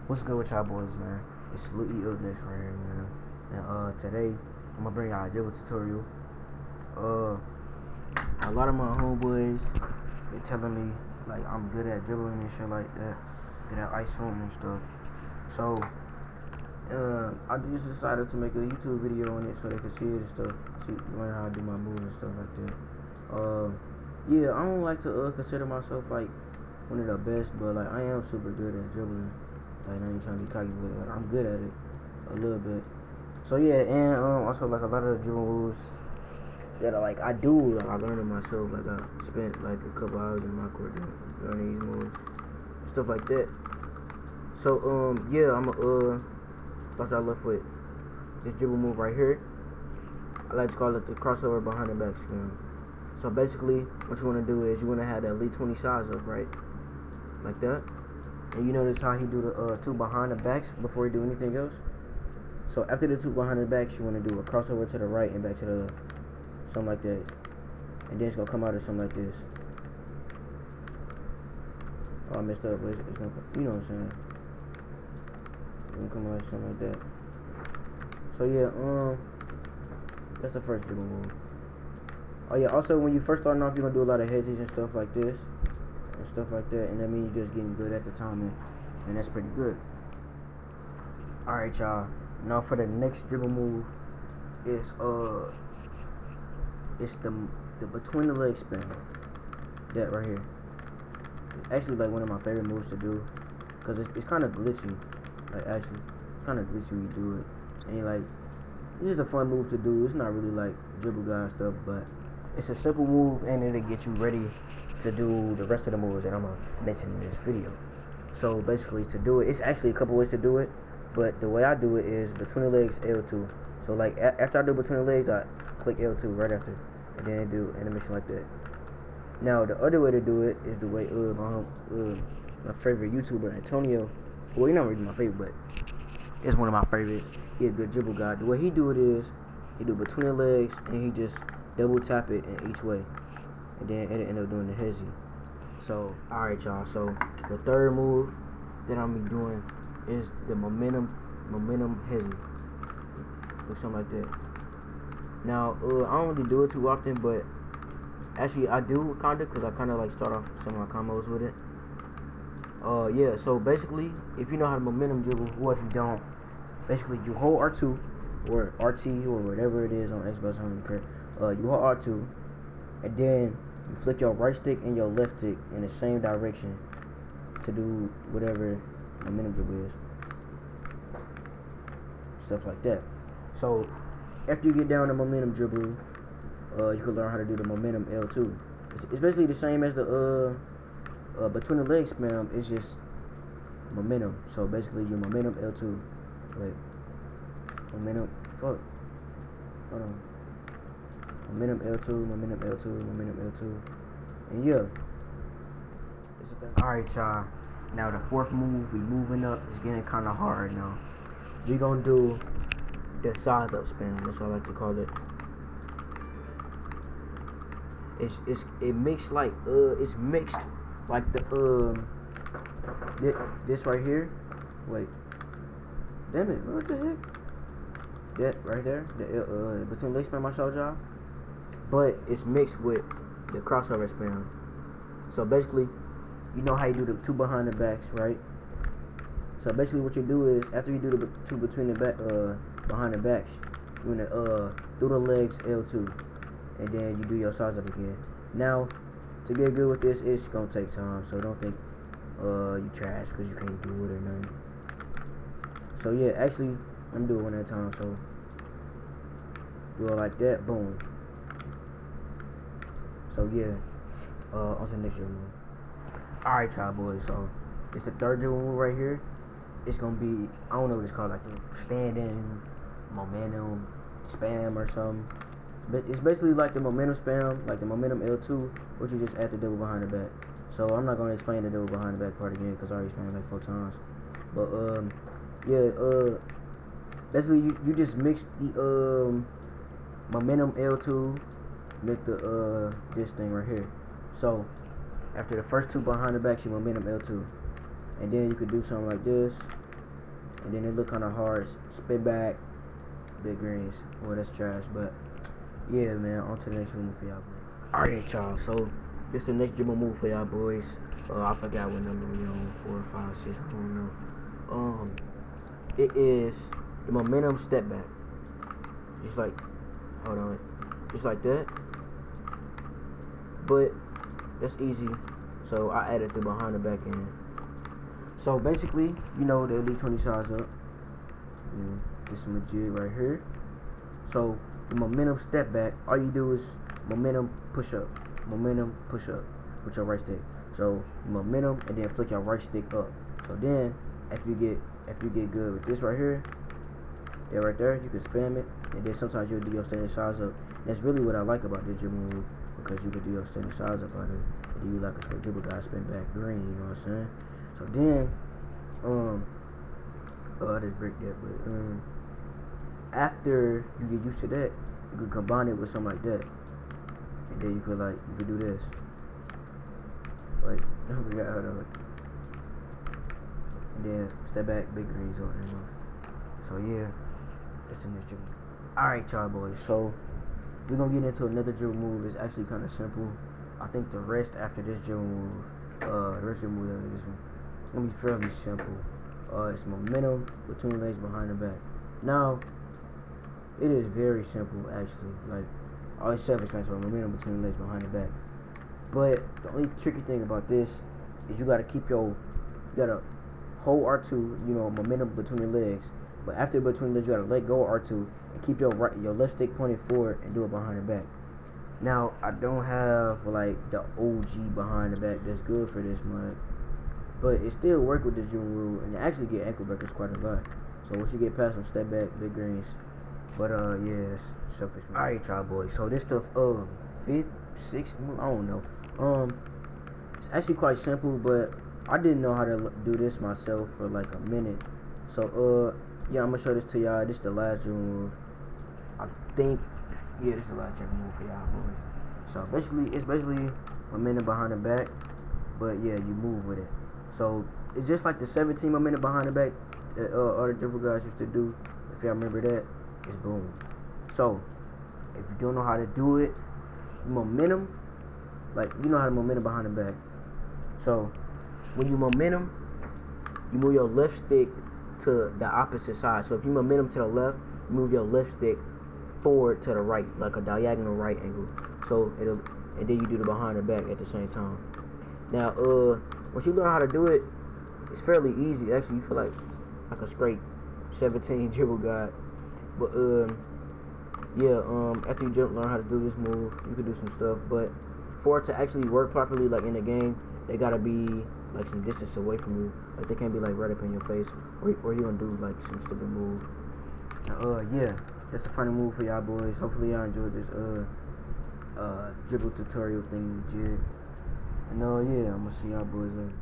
What's good with y'all boys, man? It's Lucky Illness right here, man. And today I'm gonna bring y'all a dribble tutorial. A lot of my homeboys they telling me like I'm good at dribbling and shit like that, good at ice shooting and stuff. So I just decided to make a YouTube video on it so they can see it and stuff, learn how to do my moves and stuff like that. Yeah, I don't like to consider myself like one of the best, but like I am super good at dribbling. Like, I ain't trying to be cocky with it. Like, I'm good at it a little bit. So yeah, and also like a lot of the dribble moves that I do. Like, I learned it myself. Like I spent like a couple hours in my court learning these moves, stuff like that. So yeah, I'm start y'all off with this dribble move right here. I like to call it the crossover behind the back spin. So basically, what you want to do is you want to have that elite 20 size up, right? Like that. And you notice how he do the two behind the backs before he do anything else. So after the two behind the backs, you want to do a crossover to the right and back to the left, something like that. And then it's gonna come out as something like this. Oh, I messed up, but it's gonna, you know what I'm saying? It's gonna come out as something like that. So yeah, that's the first dribble move. Oh yeah, also when you first starting off, you're gonna do a lot of hedges and stuff like this. And stuff like that, and that means you're just getting good at the timing, and that's pretty good. Alright, y'all. Now for the next dribble move is it's the between the leg spin. That right here. It's actually like one of my favorite moves to do, cause it's kind of glitchy. Like actually, it's kind of glitchy when you do it, and like it's just a fun move to do. It's not really like dribble guy stuff, but it's a simple move, and it'll get you ready to do the rest of the moves that I'm gonna mention in this video. So basically, to do it, it's actually a couple ways to do it, but the way I do it is between the legs L2. So like after I do between the legs, I click L2 right after, and then do animation like that. Now the other way to do it is the way my favorite YouTuber Antonio, well, he's not really my favorite, but it's one of my favorites. He's a good dribble guy. The way he do it is he do between the legs and he just double tap it in each way, and then it'll end up doing the hezzy. So alright y'all, so the third move that I'm be doing is the momentum hezzy, or something like that. Now I don't really do it too often, but actually I do kinda, cause I kinda like start off some of my combos with it. Yeah, so basically if you know how to momentum dribble, or if you don't, basically you hold R2 or RT or whatever it is on Xbox, I don't really care. You hold R2, and then you flick your right stick and your left stick in the same direction to do whatever momentum dribble is. Stuff like that. So after you get down to momentum dribble, you can learn how to do the momentum L2. It's basically the same as the between the legs spam. It's just momentum. So basically your momentum L2. Wait. Momentum. Fuck. Hold on. Momentum L2, momentum L2, momentum L2, and yeah. Alright y'all, now the fourth move, we moving up. It's getting kind of hard now. We gonna do the size up spin, that's what I like to call it. It mixed like it's mixed like the this right here. Wait, damn it, what the heck? That right there, the between leg spin I showed y'all. But it's mixed with the crossover spam. So basically, you know how you do the two behind the backs, right? So basically, what you do is after you do the two between the back, behind the backs, you wanna through the legs L2, and then you do your size up again. Now, to get good with this, it's gonna take time. So don't think you trash because you can't do it or nothing. So yeah, actually, I'm doing one at a time. So do it like that, boom. So yeah, on to the next dribble move. Alright y'all boys, so it's the third dribble move right here. It's gonna be, I don't know what it's called, like the standing momentum spam or something. But it's basically like the momentum spam, like the momentum L2, which you just add the double behind the back. So I'm not gonna explain the double behind the back part again because I already explained it like 4 times. But yeah, basically you just mix the momentum L2 with the this thing right here. So after the first two behind the back, you momentum L2, and then you could do something like this, and then it look kind of hard. Spin back, big greens. Well, that's trash, but yeah, man. On to the next move for y'all. Alright, y'all. So this the next dribble move for y'all boys. I forgot what number we on. 4, 5, 6. I don't know. It is the momentum step back. Just like, hold on, just like that. But that's easy. So I added the behind the back end. So basically, you know, the Elite 20 size up. This is legit right here. So the momentum step back, all you do is momentum push up with your right stick. So momentum and then flick your right stick up. So then after you get good with this right here, yeah, right there, you can spam it, and then sometimes you'll do your standing size up. That's really what I like about this dribble move, because you can do your standing size up on it, and then you like a straight dribble guy spin back green, you know what I'm saying? So then, I just break that, but after you get used to that, you can combine it with something like that, and then you could do this. Like, I forgot how to. And then step back, big greens over there. So yeah, that's in this dribble. Alright, y'all boys. So we're gonna get into another dribble move. It's actually kind of simple. I think the rest after this dribble move, the rest of the move after this one, it's gonna be fairly simple. It's momentum between legs behind the back. Now, it is very simple actually. Like, all it's self-explanatory, momentum between legs behind the back. But the only tricky thing about this is you gotta hold R2, you know, momentum between your legs. But after between legs, you gotta let go of R2 and keep your left stick pointed forward and do it behind the back. Now, I don't have like the OG behind the back that's good for this mod, but it still work with this dribble rule, and it actually get ankle breakers quite a lot. So once you get past them, step back, big greens. But yeah, that's selfish. Alright, y'all boys. So this stuff, 5th, 6th move, I don't know. It's actually quite simple, but I didn't know how to do this myself for like a minute. So yeah, I'm gonna show this to y'all. This is the last dribble move. I think, yeah, this is the last dribble move for y'all boys. So basically, it's basically momentum behind the back, but yeah, you move with it. So it's just like the 17 momentum behind the back that other dribble guys used to do. If y'all remember that, it's boom. So if you don't know how to do it, momentum, like you know how to momentum behind the back. So when you momentum, you move your left stick to the opposite side. So if you momentum to the left, you move your left stick forward to the right, like a diagonal right angle. So and then you do the behind the back at the same time. Now, once you learn how to do it, it's fairly easy. Actually, you feel like a straight 17 dribble guy. But yeah, after you learn how to do this move, you can do some stuff. But for it to actually work properly, like in the game, they gotta be like some distance away from you. Like they can't be like right up in your face, or you gonna do like some stupid move. Yeah, that's the final move for y'all boys. Hopefully y'all enjoyed this dribble tutorial thing legit. And yeah, I'm gonna see y'all boys later.